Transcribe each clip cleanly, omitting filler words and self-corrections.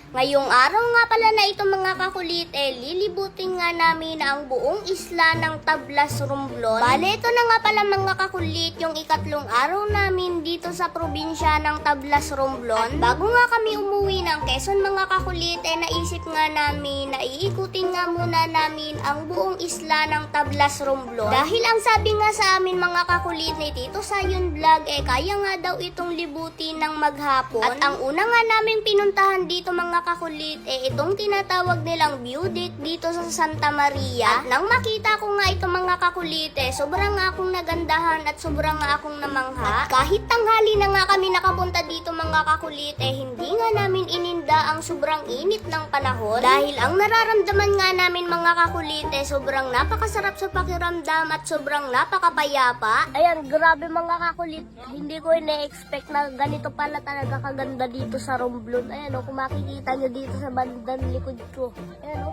Ngayong araw nga pala na ito mga kakulit, lilibutin nga namin ang buong isla ng Tablas, Romblon. Bale, ito na nga pala mga kakulit, yung ikatlong araw namin dito sa probinsya ng Tablas, Romblon. At bago nga kami umuwi ng Quezon mga kakulit, naisip nga namin na iikutin nga muna namin ang buong isla ng Tablas, Romblon. Dahil ang sabi nga sa amin mga kakulit ni Tito Sayon Vlog, kaya nga daw itong libutin ng maghapon. At ang una nga namin pinuntahan dito mga kakulit, itong tinatawag nilang view deck dito sa Santa Maria. At nang makita ko nga ito mga kakulit, sobrang nga akong nagandahan at sobrang nga akong namangha. At kahit tanghali na nga kami nakapunta dito mga kakulit, hindi nga namin ininda ang sobrang init ng panahon. Dahil ang nararamdaman nga namin mga kakulit, sobrang napakasarap sa pakiramdam at sobrang napakapayapa. Ayan, grabe mga kakulit, hindi ko ina-expect na ganito pala talaga kaganda dito sa Romblon. Ayan kung makikita nyo dito sa bandang likod ko. Ayan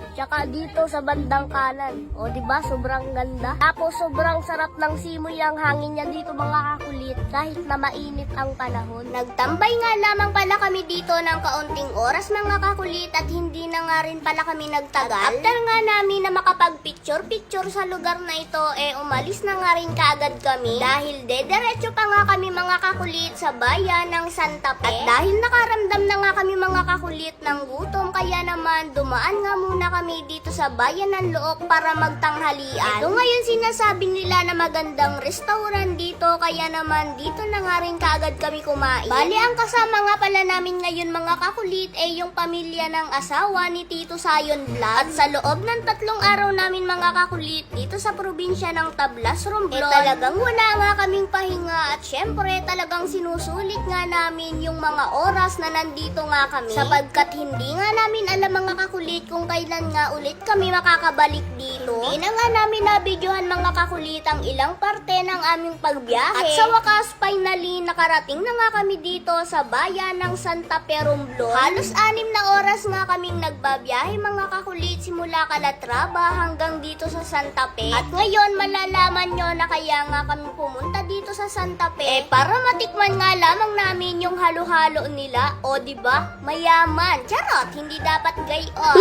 tsaka dito sa bandang kanan. Diba? Sobrang ganda. Tapos sobrang sarap ng simoy ang hangin niya dito mga kakulit kahit na mainit ang panahon. Nagtambay nga lamang pala kami dito ng kaunting oras mga kakulit at hindi na nga rin pala kami nagtagal. At after nga namin na makapag-picture sa lugar na ito, umalis na nga rin kaagad kami dahil dediretso pa nga kami mga kakulit sa bayan ng Santa Fe. At dahil nakaramdam na nga kami mga kakulit ng gutom, kaya naman dumaan nga muna kami dito sa bayan ng Looc para magtanghalian. Ito ngayon sinasabi nila na magandang restaurant dito, kaya naman dito na nga rin kaagad kami kumain. Bali, ang kasama nga pala namin ngayon mga kakulit yung pamilya ng asawa ni Tito Sayon Vlog. At sa loob ng 3 araw namin mga kakulit dito sa probinsya ng Tablas, Romblon, talagang wala nga kaming pahinga at syempre talagang sinusulit nga namin yung mga oras na nandito nga kami. Sapagkat hindi nga namin alam mga kakulit kung kailan nga ulit kami makakabalik dito. Hindi na nga namin nabidyohan mga kakulit ang ilang parte ng aming pagbiyahe. At sa wakas, finally, nakarating na nga kami dito sa bayan ng Santa Fe, Romblon. Halos 6 na oras nga kaming nagbabiyahe mga kakulit simula Calatrava hanggang dito sa Santa Fe. At ngayon, malalaman nyo na kaya nga kami pumunta dito sa Santa Fe para matikman nga lamang namin yung halo-halo nila. Diba? Mayaman. Charot! Hindi dapat gayon.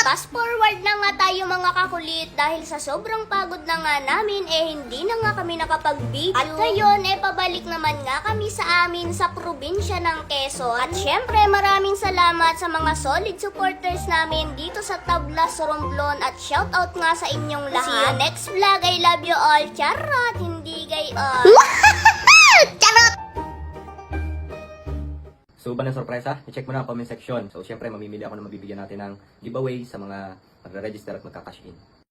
Fast forward na nga tayo mga kakulit dahil sa sobrang pagod na nga namin hindi na nga kami nakapag-video. At ngayon pabalik naman nga kami sa amin sa probinsya ng Quezon. At syempre maraming salamat sa mga solid supporters namin dito sa Tablas, Romblon at shoutout nga sa inyong lahat. See you next vlog. I love you all. Charot! Hindi gayon. Charot! So, ba ng sorpresa? I-check mo na ang comment section. So, syempre, mamimili ako na mabibigyan natin ng giveaway sa mga magre-register at magka-cash in.